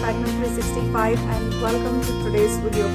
Pattern 365 and welcome to today's video.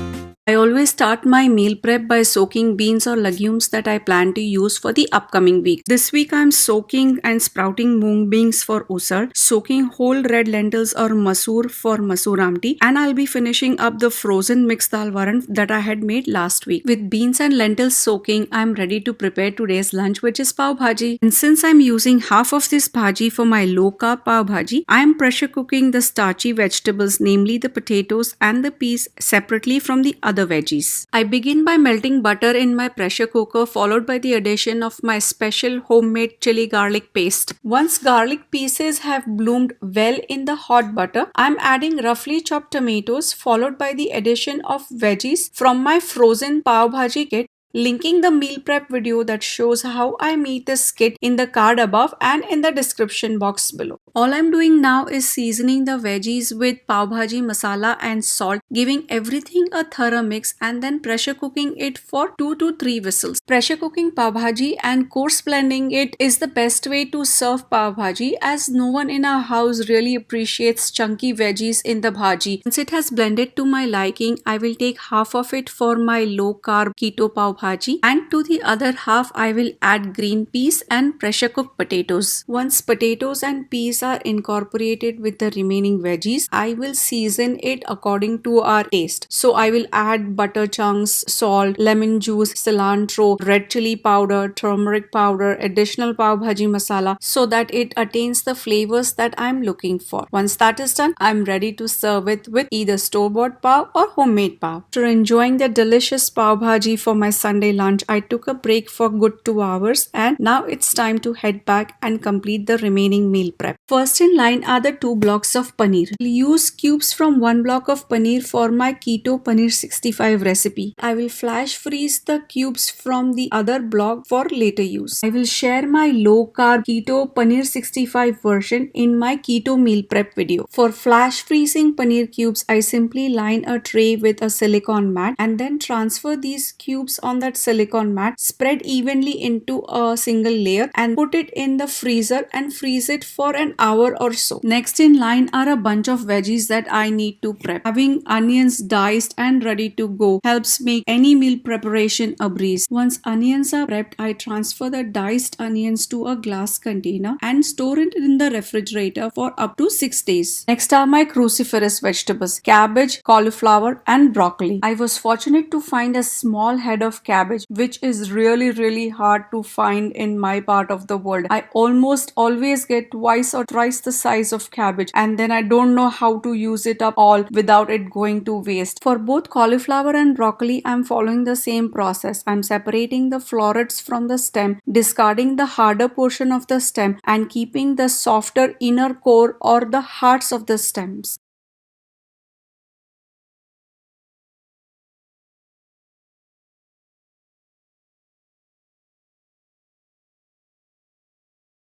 I always start my meal prep by soaking beans or legumes that I plan to use for the upcoming week. This week I'm soaking and sprouting mung beans for usar, soaking whole red lentils or masoor for masoor amti, and I'll be finishing up the frozen mixed dal varan that I had made last week. With beans and lentils soaking, I'm ready to prepare today's lunch, which is pav bhaji. And since I'm using half of this bhaji for my low carb pav bhaji, I'm pressure cooking the starchy vegetables, namely the potatoes and the peas, separately from the other veggies. I begin by melting butter in my pressure cooker, followed by the addition of my special homemade chili garlic paste. Once garlic pieces have bloomed well in the hot butter, I'm adding roughly chopped tomatoes, followed by the addition of veggies from my frozen pav bhaji kit, linking the meal prep video that shows how I made this kit in the card above and in the description box below. All I'm doing now is seasoning the veggies with pav bhaji masala and salt, giving everything a thorough mix and then pressure cooking it for 2 to 3 whistles. Pressure cooking pav bhaji and coarse blending it is the best way to serve pav bhaji, as no one in our house really appreciates chunky veggies in the bhaji. Once it has blended to my liking, I will take half of it for my low carb keto pav bhaji, and to the other half I will add green peas and pressure cooked potatoes. Once potatoes and peas are incorporated with the remaining veggies, I will season it according to our taste. So I will add butter chunks, salt, lemon juice, cilantro, red chili powder, turmeric powder, additional pav bhaji masala, so that it attains the flavors that I'm looking for. Once that is done, I'm ready to serve it with either store-bought pav or homemade pav. After enjoying the delicious pav bhaji for my Sunday lunch, I took a break for good 2 hours, and now it's time to head back and complete the remaining meal prep. First in line are the 2 blocks of paneer. I'll use cubes from 1 block of paneer for my keto paneer 65 recipe. I will flash freeze the cubes from the other block for later use. I will share my low carb keto paneer 65 version in my keto meal prep video. For flash freezing paneer cubes, I simply line a tray with a silicone mat and then transfer these cubes on that silicone mat, spread evenly into a single layer, and put it in the freezer and freeze it for an hour or so. Next in line are a bunch of veggies that I need to prep. Having onions diced and ready to go helps make any meal preparation a breeze. Once onions are prepped, I transfer the diced onions to a glass container and store it in the refrigerator for up to 6 days. Next are my cruciferous vegetables: cabbage, cauliflower and broccoli. I was fortunate to find a small head of cabbage, which is really hard to find in my part of the world. I almost always get twice or thrice the size of cabbage, and then I don't know how to use it up all without it going to waste. For both cauliflower and broccoli, I'm following the same process. I'm separating the florets from the stem, discarding the harder portion of the stem and keeping the softer inner core or the hearts of the stems.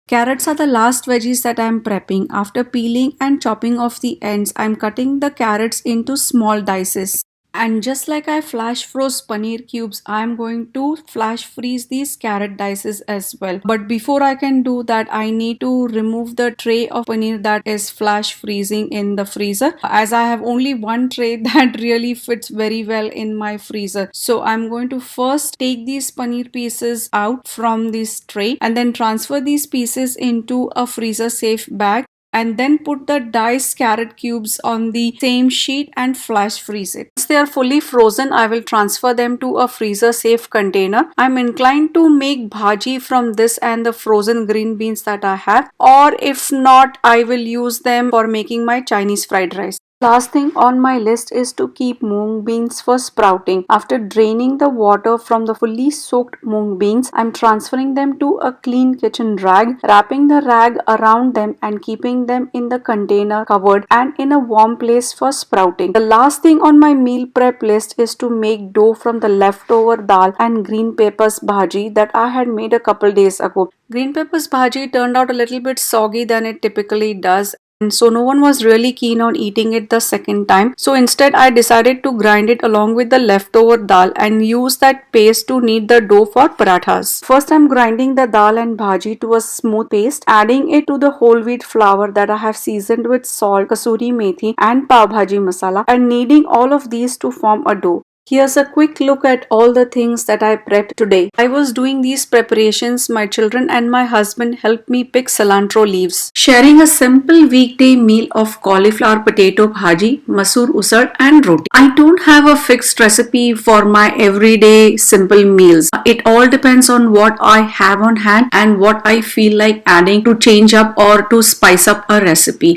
Carrots are the last veggies that I am prepping. After peeling and chopping off the ends, I am cutting the carrots into small dices. And just like I flash froze paneer cubes, I am going to flash freeze these carrot dices as well. But before I can do that, I need to remove the tray of paneer that is flash freezing in the freezer, as I have only one tray that really fits very well in my freezer. So I'm going to first take these paneer pieces out from this tray and then transfer these pieces into a freezer safe bag, and then put the diced carrot cubes on the same sheet and flash freeze it. Once they are fully frozen, I will transfer them to a freezer safe container. I'm inclined to make bhaji from this and the frozen green beans that I have, or if not, I will use them for making my Chinese fried rice. Last thing on my list is to keep mung beans for sprouting. After draining the water from the fully soaked mung beans, I'm transferring them to a clean kitchen rag, wrapping the rag around them and keeping them in the container covered and in a warm place for sprouting. The last thing on my meal prep list is to make dough from the leftover dal and green peppers bhaji that I had made a couple days ago. Green peppers bhaji turned out a little bit soggy than it typically does, And so no one was really keen on eating it the second time. So instead I decided to grind it along with the leftover dal and use that paste to knead the dough for parathas. First I'm grinding the dal and bhaji to a smooth paste, adding it to the whole wheat flour that I have seasoned with salt, kasuri methi and pav bhaji masala, and kneading all of these to form a dough. Here's a quick look at all the things that I prepped today. I was doing these preparations, my children and my husband helped me pick cilantro leaves. Sharing a simple weekday meal of cauliflower potato bhaji, masoor usad and roti. I don't have a fixed recipe for my everyday simple meals. It all depends on what I have on hand and what I feel like adding to change up or to spice up a recipe.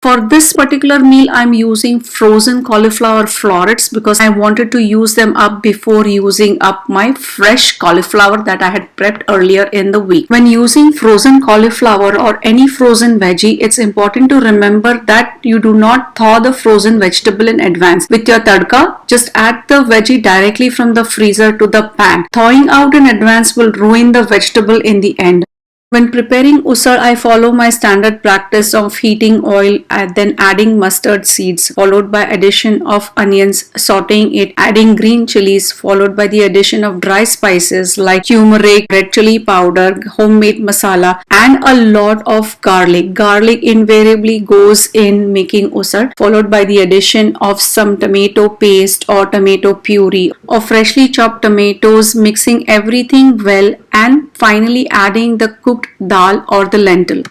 For this particular meal, I'm using frozen cauliflower florets because I wanted to use them up before using up my fresh cauliflower that I had prepped earlier in the week. When using frozen cauliflower or any frozen veggie, it's important to remember that you do not thaw the frozen vegetable in advance. With your tadka, just add the veggie directly from the freezer to the pan. Thawing out in advance will ruin the vegetable in the end. When preparing usad, I follow my standard practice of heating oil and then adding mustard seeds, followed by addition of onions, sauteing it, adding green chilies, followed by the addition of dry spices like turmeric, red chili powder, homemade masala, and a lot of garlic. Garlic invariably goes in making usad, followed by the addition of some tomato paste or tomato puree or freshly chopped tomatoes, mixing everything well, and finally adding the cooked dal or the lentil.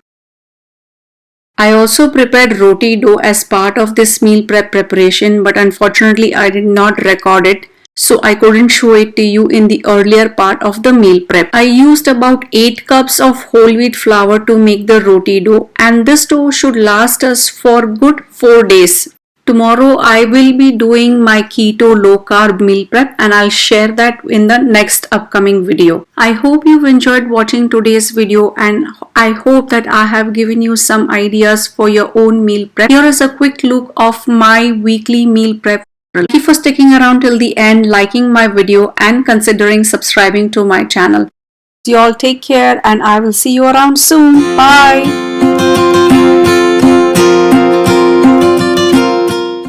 I also prepared roti dough as part of this meal prep preparation, but unfortunately I did not record it, so I couldn't show it to you in the earlier part of the meal prep. I used about 8 cups of whole wheat flour to make the roti dough, and this dough should last us for good 4 days. Tomorrow I will be doing my keto low carb meal prep and I'll share that in the next upcoming video. I hope you've enjoyed watching today's video and I hope that I have given you some ideas for your own meal prep. Here is a quick look of my weekly meal prep. Thank you for sticking around till the end, liking my video and considering subscribing to my channel. You all take care and I will see you around soon. Bye.